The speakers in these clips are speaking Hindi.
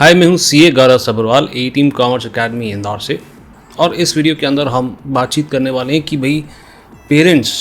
हाय, मैं हूँ सीए गौरव सब्रवाल, ए टीम कॉमर्स एकेडमी इंदौर से। और इस वीडियो के अंदर हम बातचीत करने वाले हैं कि भाई पेरेंट्स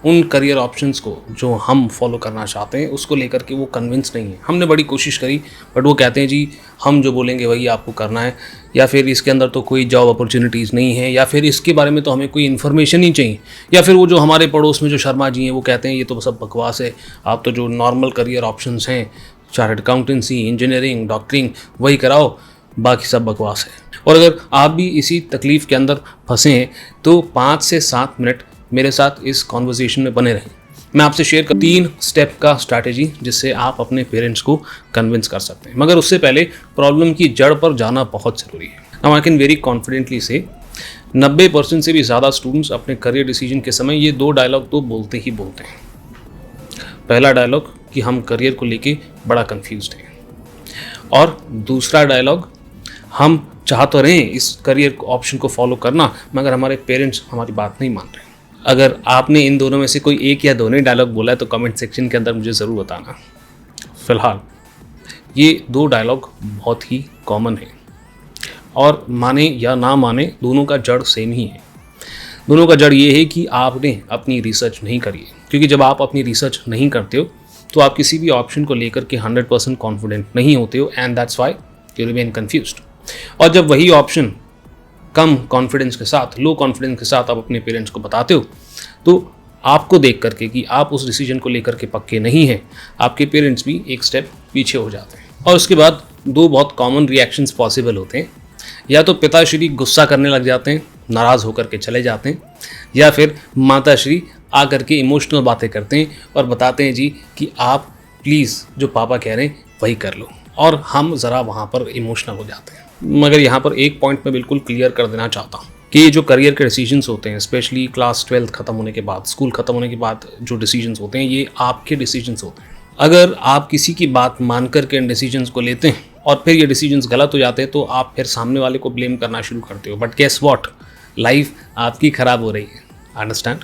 उन करियर ऑप्शंस को जो हम फॉलो करना चाहते हैं उसको लेकर के वो कन्विंस नहीं है। हमने बड़ी कोशिश करी बट वो कहते हैं जी हम जो बोलेंगे वही आपको करना है, या फिर इसके अंदर तो कोई जॉब अपॉर्चुनिटीज़ नहीं है, या फिर इसके बारे में तो हमें कोई इन्फॉर्मेशन ही चाहिए, या फिर वो जो हमारे पड़ोस में जो शर्मा जी हैं वो कहते हैं ये तो सब बकवास है, आप तो जो नॉर्मल करियर ऑप्शंस हैं चार्टर्ड अकाउंटेंसी, इंजीनियरिंग, डॉक्टरिंग वही कराओ, बाकी सब बकवास है। और अगर आप भी इसी तकलीफ़ के अंदर फंसे हैं तो 5 से 7 मिनट मेरे साथ इस कॉन्वर्जेशन में बने रहें। मैं आपसे शेयर कर 3 स्टेप का स्ट्रैटेजी जिससे आप अपने पेरेंट्स को कन्विंस कर सकते हैं। मगर उससे पहले प्रॉब्लम की जड़ पर जाना बहुत ज़रूरी है। Now I can very confidently से 90% से भी ज़्यादा स्टूडेंट्स अपने करियर डिसीजन के समय ये 2 डायलॉग तो बोलते ही बोलते हैं। पहला डायलॉग कि हम करियर को लेके बड़ा कंफ्यूज्ड हैं, और दूसरा डायलॉग हम चाह तो रहे हैं इस करियर ऑप्शन को फॉलो करना मगर हमारे पेरेंट्स हमारी बात नहीं मान रहे। अगर आपने इन दोनों में से कोई एक या दोनों ही डायलॉग बोला है तो कमेंट सेक्शन के अंदर मुझे ज़रूर बताना। फ़िलहाल ये 2 डायलॉग बहुत ही कॉमन है और माने या ना माने दोनों का जड़ सेम ही है। दोनों का जड़ ये है कि आपने अपनी रिसर्च नहीं करी है, क्योंकि जब आप अपनी रिसर्च नहीं करते हो तो आप किसी भी ऑप्शन को लेकर के 100% कॉन्फिडेंट नहीं होते हो, and that's why you remain confused. और जब वही ऑप्शन कम कॉन्फिडेंस के साथ, लो कॉन्फिडेंस के साथ आप अपने पेरेंट्स को बताते हो तो आपको देख करके कि आप उस डिसीजन को लेकर के पक्के नहीं हैं, आपके पेरेंट्स भी एक स्टेप पीछे हो जाते हैं। और उसके बाद 2 बहुत कॉमन रिएक्शंस पॉसिबल होते हैं। या तो पिताश्री गुस्सा करने लग जाते हैं, नाराज़ होकर के चले जाते हैं, या फिर माताश्री आकर के इमोशनल बातें करते हैं और बताते हैं जी कि आप प्लीज़ जो पापा कह रहे हैं वही कर लो, और हम ज़रा वहाँ पर इमोशनल हो जाते हैं। मगर यहाँ पर एक पॉइंट मैं बिल्कुल क्लियर कर देना चाहता हूँ कि ये जो करियर के डिसीजंस होते हैं, स्पेशली क्लास 12 ख़त्म होने के बाद, स्कूल ख़त्म होने के बाद जो डिसीजंस होते हैं ये आपके डिसीजंस होते हैं। अगर आप किसी की बात मान कर के इन डिसीजंस को लेते हैं और फिर ये डिसीजंस गलत हो जाते हैं तो आप फिर सामने वाले को ब्लेम करना शुरू करते हो। बट गेस व्हाट, लाइफ आपकी ख़राब हो रही है। Understand?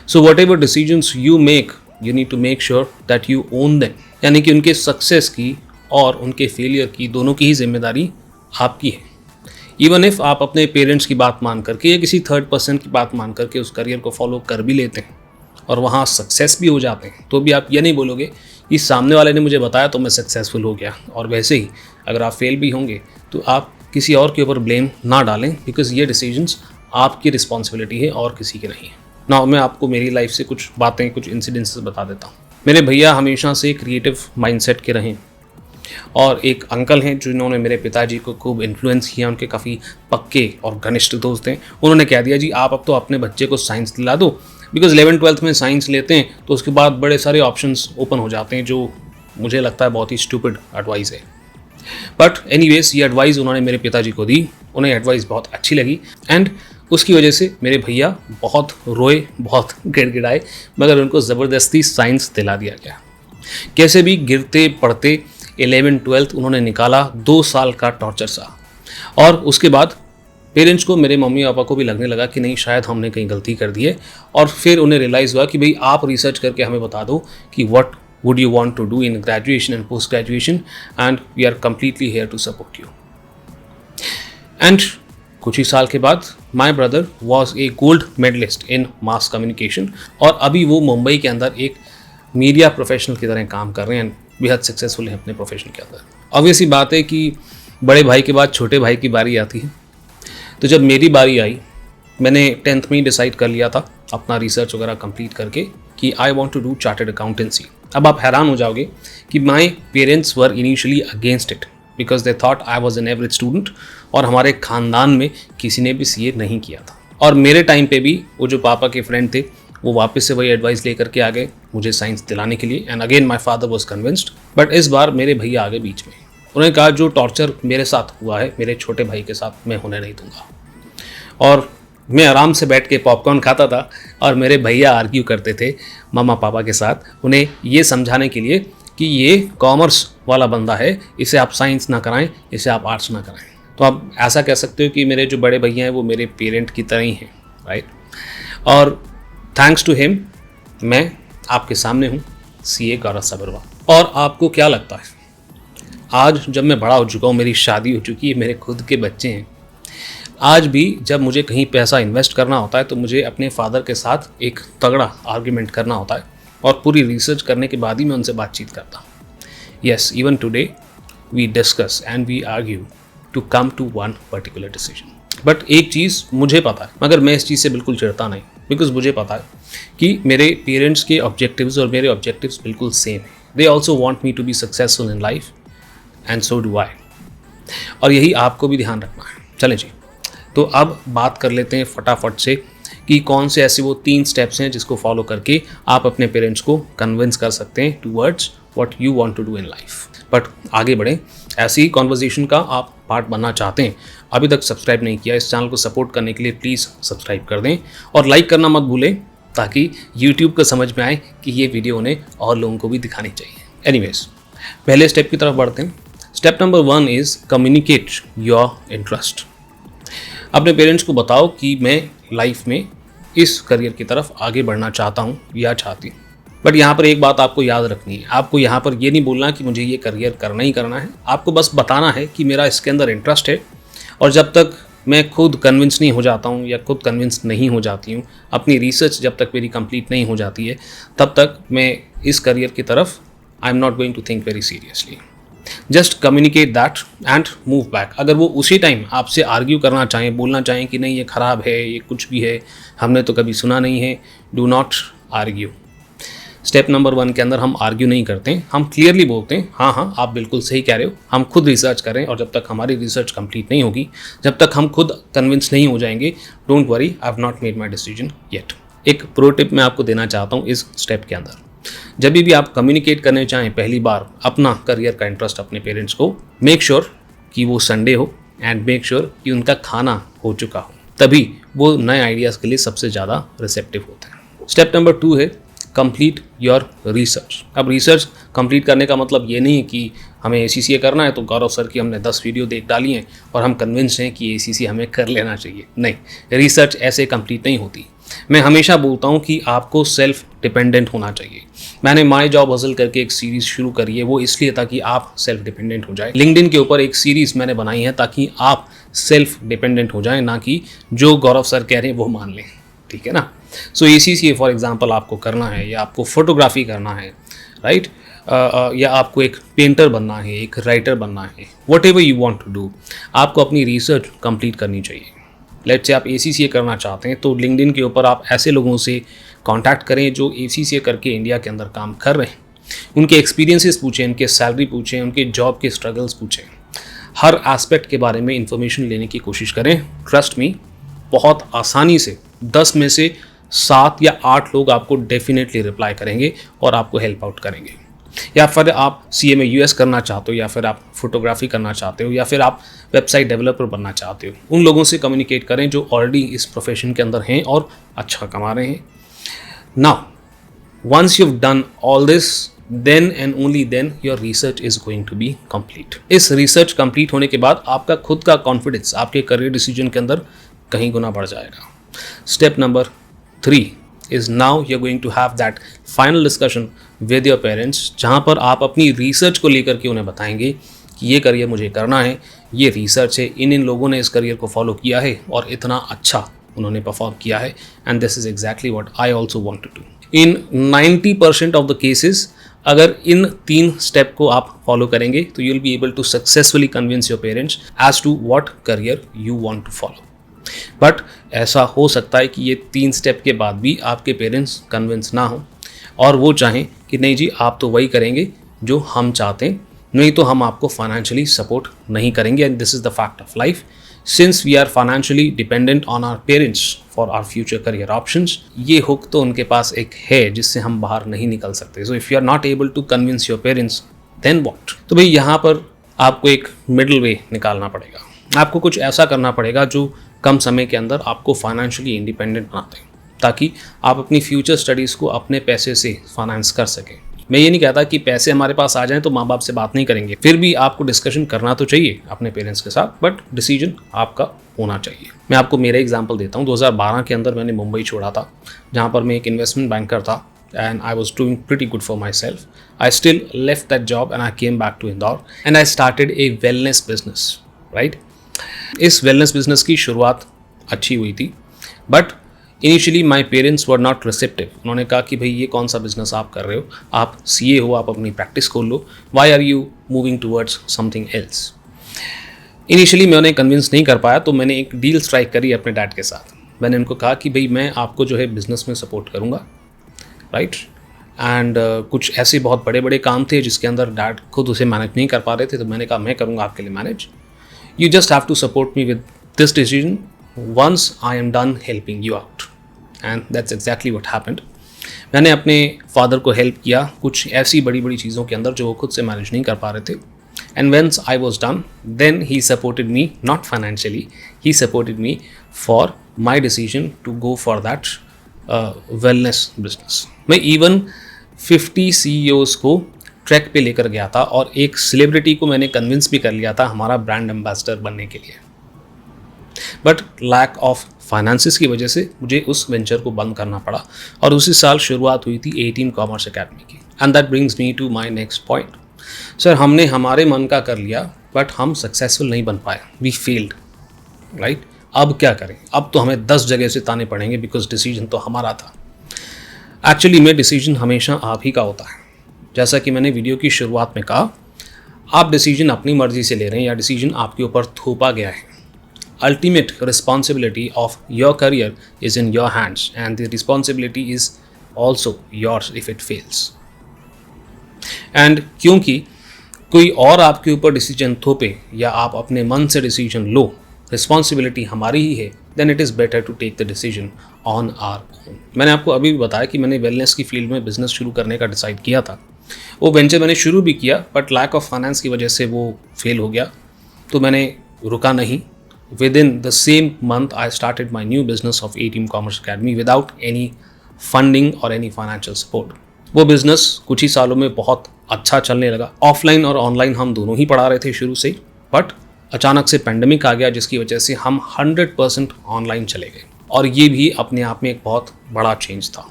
So whatever decisions you make, you need to make sure that you own them. यानी कि उनके सक्सेस की और उनके फेलियर की दोनों की ही जिम्मेदारी आपकी है। इवन इफ आप अपने पेरेंट्स की बात मान करके या किसी थर्ड पर्सन की बात मान करके उस करियर को फॉलो कर भी लेते हैं और वहाँ सक्सेस भी हो जाते हैं तो भी आप ये नहीं बोलोगे कि सामने वाले ने मुझे बताया तो मैं सक्सेसफुल हो गया। और वैसे ही अगर आप फेल भी होंगे तो आप किसी और के ऊपर ब्लेम ना डालें, बिकॉज ये डिसीजंस आपकी रिस्पॉन्सिबिलिटी है और किसी की नहीं है। ना मैं आपको मेरी लाइफ से कुछ बातें, कुछ इंसिडेंसेस बता देता हूँ। मेरे भैया हमेशा से क्रिएटिव माइंडसेट के रहे, और एक अंकल हैं जिन्होंने मेरे पिताजी को खूब इन्फ्लुएंस किया, उनके काफ़ी पक्के और घनिष्ठ दोस्त हैं। उन्होंने कह दिया जी आप अब तो अपने बच्चे को साइंस दिला दो, बिकॉज 11th-12th में साइंस लेते हैं तो उसके बाद बड़े सारे ऑप्शंस ओपन हो जाते हैं, जो मुझे लगता है बहुत ही स्टूपिड एडवाइस है। बट एनीवेज ये एडवाइस उन्होंने मेरे पिताजी को दी, उन्हें एडवाइस बहुत अच्छी लगी, एंड उसकी वजह से मेरे भैया बहुत रोए, बहुत गिड़गिड़ाए, मगर उनको ज़बरदस्ती साइंस दिला दिया गया। कैसे भी गिरते पड़ते 11th-12th उन्होंने निकाला, 2 साल का टॉर्चर सा। और उसके बाद पेरेंट्स को, मेरे मम्मी पापा को भी लगने लगा कि नहीं शायद हमने कहीं गलती कर दी है, और फिर उन्हें रियलाइज़ हुआ कि भाई आप रिसर्च करके हमें बता दो कि what would you want to do in graduation and post graduation, and we are completely here to support you. And कुछ ही साल के बाद my brother was a gold medalist in mass communication, और अभी वो मुंबई के अंदर एक मीडिया प्रोफेशनल की तरह काम कर रहे हैं, बेहद सक्सेसफुल हैं अपने प्रोफेशन के अंदर। ऑब्वियस ही बात है कि बड़े भाई के बाद छोटे भाई की बारी आती है। तो जब मेरी बारी आई, मैंने 10th में ही डिसाइड कर लिया था अपना रिसर्च वगैरह कंप्लीट करके कि I want to do chartered accountancy. अब आप हैरान हो जाओगे कि my parents were initially against it because they thought I was an average student, और हमारे ख़ानदान में किसी ने भी सीए नहीं किया था। और मेरे टाइम पे भी वो जो पापा के फ्रेंड थे वो वापस से वही एडवाइस लेकर के आ गए मुझे साइंस दिलाने के लिए, and again my father was convinced. But इस बार मेरे भैया आ गए बीच में। उन्होंने कहा जो टॉर्चर मेरे साथ हुआ है मेरे छोटे भाई के साथ मैं होने नहीं दूंगा। और मैं आराम से बैठ के पॉपकॉर्न खाता था और मेरे भैया आर्ग्यू करते थे मामा पापा के साथ, उन्हें ये समझाने के लिए कि ये कॉमर्स वाला बंदा है, इसे आप साइंस ना कराएं, इसे आप आर्ट्स ना कराएं। तो आप ऐसा कह सकते हो कि मेरे जो बड़े भैया हैं वो मेरे पेरेंट की तरह ही हैं, राइट। और थैंक्स टू हिम मैं आपके सामने हूँ, सीए गौरव सब्रवाल। और आपको क्या लगता है, आज जब मैं बड़ा हो चुका हूँ, मेरी शादी हो चुकी है, मेरे खुद के बच्चे हैं, आज भी जब मुझे कहीं पैसा इन्वेस्ट करना होता है तो मुझे अपने फादर के साथ एक तगड़ा आर्ग्यूमेंट करना होता है और पूरी रिसर्च करने के बाद ही मैं उनसे बातचीत करता हूँ। Yes, even today we discuss and we argue to come to one particular decision. But एक चीज़ मुझे पता है, मगर मैं इस चीज़ से बिल्कुल चिढ़ता नहीं, बिकॉज मुझे पता है कि मेरे पेरेंट्स के ऑब्जेक्टिव्स और मेरे ऑब्जेक्टिव्स बिल्कुल सेम हैं। They also want me to be successful in life and so do I, और यही आपको भी ध्यान रखना है। चलें जी, तो अब बात कर लेते हैं फटाफट से कि कौन से ऐसे वो 3 स्टेप्स हैं जिसको फॉलो करके आप अपने पेरेंट्स को कन्विंस कर सकते हैं towards what you want to do in life. But आगे बढ़ें, ऐसी कॉन्वर्जेशन का आप पार्ट बनना चाहते हैं, अभी तक सब्सक्राइब नहीं किया, इस चैनल को सपोर्ट करने के लिए प्लीज़ सब्सक्राइब कर दें और लाइक करना मत भूलें, ताकि यूट्यूब को समझ में आए कि ये वीडियो उन्हें और लोगों को भी दिखानी चाहिए। एनीवेज, पहले स्टेप की तरफ बढ़ते हैं। Step number 1 is communicate your interest. अपने पेरेंट्स को बताओ कि मैं लाइफ में इस करियर की तरफ आगे बढ़ना चाहता हूँ या चाहती हूँ। बट यहाँ पर एक बात आपको याद रखनी है, आपको यहाँ पर ये नहीं बोलना कि मुझे ये करियर करना ही करना है, आपको बस बताना है कि मेरा इसके अंदर इंटरेस्ट है, और जब तक मैं खुद कन्विंस नहीं हो जाता हूँ या खुद कन्विंस नहीं हो जाती हूँ, अपनी रिसर्च जब तक मेरी कंप्लीट नहीं हो जाती है, तब तक मैं इस करियर की तरफ I am not going to think very seriously. Just communicate that and move back. अगर वो उसी टाइम आपसे आर्ग्यू करना चाहें, बोलना चाहें कि नहीं ये ख़राब है, ये कुछ भी है, हमने तो कभी सुना नहीं है, do not argue. Step number 1 के अंदर हम आर्ग्यू नहीं करते हैं, हम क्लियरली बोलते हैं हाँ हाँ आप बिल्कुल सही कह रहे हो, हम खुद रिसर्च करें, और जब तक हमारी रिसर्च कंप्लीट नहीं होगी, जब तक हम खुद कन्विंस नहीं हो जाएंगे, don't worry, I have not made my decision yet. एक प्रो टिप मैं आपको देना चाहता हूँ इस स्टेप के अंदर, जब भी आप कम्युनिकेट करने चाहें पहली बार अपना करियर का इंटरेस्ट अपने पेरेंट्स को, मेक श्योर कि वो संडे हो एंड मेक श्योर कि उनका खाना हो चुका हो, तभी वो नए आइडियाज़ के लिए सबसे ज़्यादा रिसेप्टिव होते हैं। स्टेप नंबर 2 है कंप्लीट योर रिसर्च। अब रिसर्च कंप्लीट करने का मतलब ये नहीं है कि हमें ACCA करना है तो गौरव सर की हमने 10 वीडियो देख डाली हैं और हम कन्विंस हैं कि ACCA हमें कर लेना चाहिए। नहीं, रिसर्च ऐसे कंप्लीट नहीं होती। मैं हमेशा बोलता हूँ कि आपको सेल्फ डिपेंडेंट होना चाहिए। मैंने माई जॉब हसल करके एक सीरीज़ शुरू करी है, वो इसलिए ताकि आप सेल्फ डिपेंडेंट हो जाए। लिंक्डइन के ऊपर एक सीरीज़ मैंने बनाई है ताकि आप सेल्फ डिपेंडेंट हो जाएं, ना कि जो गौरव सर कह रहे हैं वो मान लें, ठीक है ना। सो ACCA फॉर एग्जांपल आपको करना है, या आपको फोटोग्राफी करना है, राइट, या आपको एक पेंटर बनना है, एक राइटर बनना है, whatever you want to do, आपको अपनी रिसर्च कंप्लीट करनी चाहिए। लेट्स से आप ACCA करना चाहते हैं तो लिंक्डइन के ऊपर आप ऐसे लोगों से कांटेक्ट करें जो ACCA करके इंडिया के अंदर काम कर रहे हैं, उनके एक्सपीरियंसेस पूछें, उनके सैलरी पूछें, उनके जॉब के स्ट्रगल्स पूछें, हर एस्पेक्ट के बारे में इंफॉर्मेशन लेने की कोशिश करें। ट्रस्ट मी, बहुत आसानी से 10 में से 7 या 8 लोग आपको डेफिनेटली रिप्लाई करेंगे और आपको हेल्प आउट करेंगे। या फिर आप CMA US करना चाहते हो, या फिर आप फोटोग्राफी करना चाहते हो, या फिर आप वेबसाइट डेवलपर बनना चाहते हो, उन लोगों से कम्युनिकेट करें जो ऑलरेडी इस प्रोफेशन के अंदर हैं और अच्छा कमा रहे हैं। Now once you have done all this, then and only then your research is going to be complete. इस रिसर्च कंप्लीट होने के बाद आपका खुद का कॉन्फिडेंस आपके करियर डिसीजन के अंदर कहीं गुना बढ़ जाएगा। Step number 3 is now you're going to have that final discussion with your parents, जहाँ पर आप अपनी रिसर्च को लेकर के उन्हें बताएंगे कि ये करियर मुझे करना है, ये रिसर्च है, इन लोगों ने इस करियर को फॉलो किया है और इतना अच्छा उन्होंने परफॉर्म किया है, and this is exactly what I also want to do. In 90% of the cases अगर इन 3 स्टेप को आप फॉलो करेंगे तो you will be able to successfully convince your parents as to what career you want to follow. But ऐसा हो सकता है कि ये 3 स्टेप के बाद भी आपके पेरेंट्स कन्विंस ना हो और वो चाहें कि नहीं जी आप तो वही करेंगे जो हम चाहते हैं, नहीं तो हम आपको फाइनेंशियली सपोर्ट नहीं करेंगे। And this is the fact of life, since we are financially dependent on our parents for our future career options. ये हुक तो उनके पास एक है जिससे हम बाहर नहीं निकल सकते। So if you are not able to convince your parents then what. तो भाई यहाँ पर आपको एक मिडिल वे निकालना पड़ेगा, आपको कुछ ऐसा करना पड़ेगा जो कम समय के अंदर आपको फाइनेंशियली इंडिपेंडेंट बनाते हैं, ताकि आप अपनी फ्यूचर स्टडीज़ को अपने पैसे से फाइनेंस कर सकें। मैं ये नहीं कहता कि पैसे हमारे पास आ जाएं तो माँ बाप से बात नहीं करेंगे, फिर भी आपको डिस्कशन करना तो चाहिए अपने पेरेंट्स के साथ, बट डिसीजन आपका होना चाहिए। मैं आपको मेरा एग्जांपल देता हूँ। 2012 के अंदर मैंने मुंबई छोड़ा था, जहाँ पर मैं एक इन्वेस्टमेंट बैंकर था and I was doing pretty good for myself. I still left that job and I came back to Indore and I started a wellness business, right? इस wellness business की शुरुआत अच्छी हुई थी, but initially my parents were not receptive. उन्होंने कहा कि भाई ये कौन सा बिजनेस आप कर रहे हो, आप CA हो, आप अपनी प्रैक्टिस खोल लो, why are you moving towards something else. Initially मैं उन्हें कन्विंस नहीं कर पाया, तो मैंने एक डील स्ट्राइक करी अपने डैड के साथ. मैंने उनको कहा कि भाई मैं आपको जो है बिज़नेस में सपोर्ट करूँगा, राइट. एंड कुछ ऐसे बहुत बड़े बड़े काम थे जिसके अंदर डैड खुद उसे मैनेज नहीं कर पा रहे थे, तो मैंने कहा मैं करूँगा आपके लिए manage. You just have to support me with this decision once I am done helping you out. And that's exactly what happened. मैंने अपने फादर को हेल्प किया कुछ ऐसी बड़ी बड़ी चीज़ों के अंदर जो वो खुद से मैनेज नहीं कर पा रहे थे. And once I was done, then he supported me, not financially, he supported me for my decision to go for that wellness business. मैं even 50 CEOs को ट्रैक पे लेकर गया था और एक सेलिब्रिटी को मैंने कन्विंस भी कर लिया था हमारा ब्रांड एम्बेसडर बनने के लिए. बट लैक ऑफ फाइनेंसिस की वजह से मुझे उस वेंचर को बंद करना पड़ा और उसी साल शुरुआत हुई थी A Team कॉमर्स अकेडमी की. And that brings me to my next point. Sir हमने हमारे मन का कर लिया बट हम सक्सेसफुल नहीं बन पाए, वी फेल्ड, राइट. अब क्या करें, अब तो हमें 10 जगह से ताने पड़ेंगे बिकॉज डिसीजन तो हमारा था. एक्चुअली में डिसीजन हमेशा आप ही का होता है. जैसा कि मैंने वीडियो की शुरुआत में कहा, आप डिसीजन अपनी मर्जी से ले रहे हैं या डिसीजन आपके ऊपर थोपा गया है. Ultimate responsibility of your career is in your hands and the responsibility is also yours if it fails. And क्योंकि कोई और आपके ऊपर डिसीजन थोपे या आप अपने मन से डिसीजन लो, रिस्पॉन्सिबिलिटी हमारी ही है, then it is better to take the decision on our own. मैंने आपको अभी भी बताया कि मैंने वेलनेस की फील्ड में बिजनेस शुरू करने का डिसाइड किया था. वो वेंचर मैंने शुरू भी किया बट लैक ऑफ फाइनेंस की वजह से वो फेल हो गया, तो मैंने रुका नहीं. Within the same month, I started my new business of A Team Commerce Academy without any funding or any financial support. वो बिज़नेस कुछ ही सालों में बहुत अच्छा चलने लगा. ऑफलाइन और ऑनलाइन हम दोनों ही पढ़ा रहे थे शुरू से, बट अचानक से पेंडेमिक आ गया जिसकी वजह से हम 100% ऑनलाइन चले गए और ये भी अपने आप में एक बहुत बड़ा चेंज था.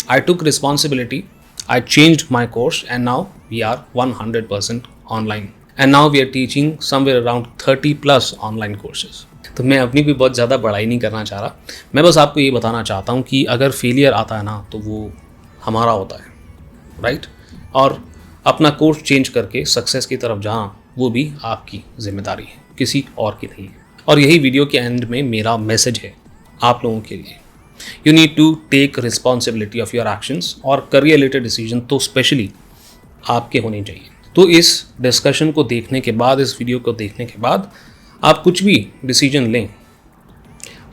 I took responsibility, I changed my course and now we are 100% online. And now we are teaching somewhere around 30+ online courses. तो मैं अपनी भी बहुत ज़्यादा बड़ाई नहीं करना चाह रहा, मैं बस आपको ये बताना चाहता हूँ कि अगर फेलियर आता है ना तो वो हमारा होता है, राइट. और अपना कोर्स चेंज करके सक्सेस की तरफ जाना वो भी आपकी जिम्मेदारी है, किसी और की नहीं है. और यही वीडियो के एंड में मेरा मैसेज है आप लोगों के लिए. You need to take responsibility of your actions और करियर रिलेटेड डिसीजन तो स्पेशली आपके होने चाहिए. तो इस डिस्कशन को देखने के बाद, इस वीडियो को देखने के बाद आप कुछ भी डिसीजन लें,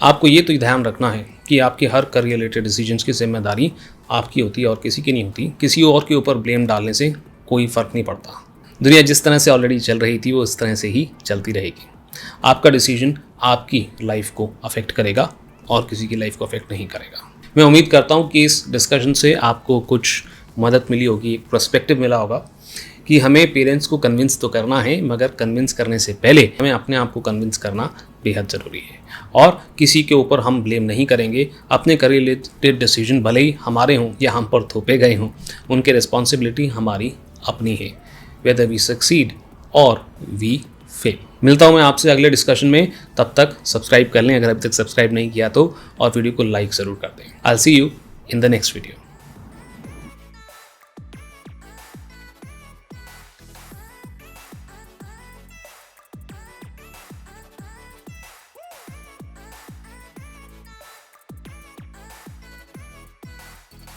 आपको ये तो ध्यान रखना है कि आपके हर करियर रिलेटेड डिसीजंस की जिम्मेदारी आपकी होती है और किसी की नहीं होती. किसी और के ऊपर ब्लेम डालने से कोई फ़र्क नहीं पड़ता. दुनिया जिस तरह से ऑलरेडी चल रही थी वो इस तरह से ही चलती रहेगी. आपका डिसीजन आपकी लाइफ को अफेक्ट करेगा और किसी की लाइफ को अफेक्ट नहीं करेगा. मैं उम्मीद करता हूँ कि इस डिस्कशन से आपको कुछ मदद मिली होगी, एक पर्सपेक्टिव मिला होगा कि हमें पेरेंट्स को कन्विंस तो करना है मगर कन्विंस करने से पहले हमें अपने आप को कन्विंस करना बेहद ज़रूरी है. और किसी के ऊपर हम ब्लेम नहीं करेंगे. अपने करियर रिलेटेड डिसीजन भले ही हमारे हों या हम पर थोपे गए हों, उनके रिस्पॉन्सिबिलिटी हमारी अपनी है, वेदर वी सक्सीड और वी फेल. मिलता हूँ मैं आपसे अगले डिस्कशन में. तब तक सब्सक्राइब कर लें अगर अभी तक सब्सक्राइब नहीं किया तो, और वीडियो को लाइक ज़रूर कर दें. I will see you in the next video.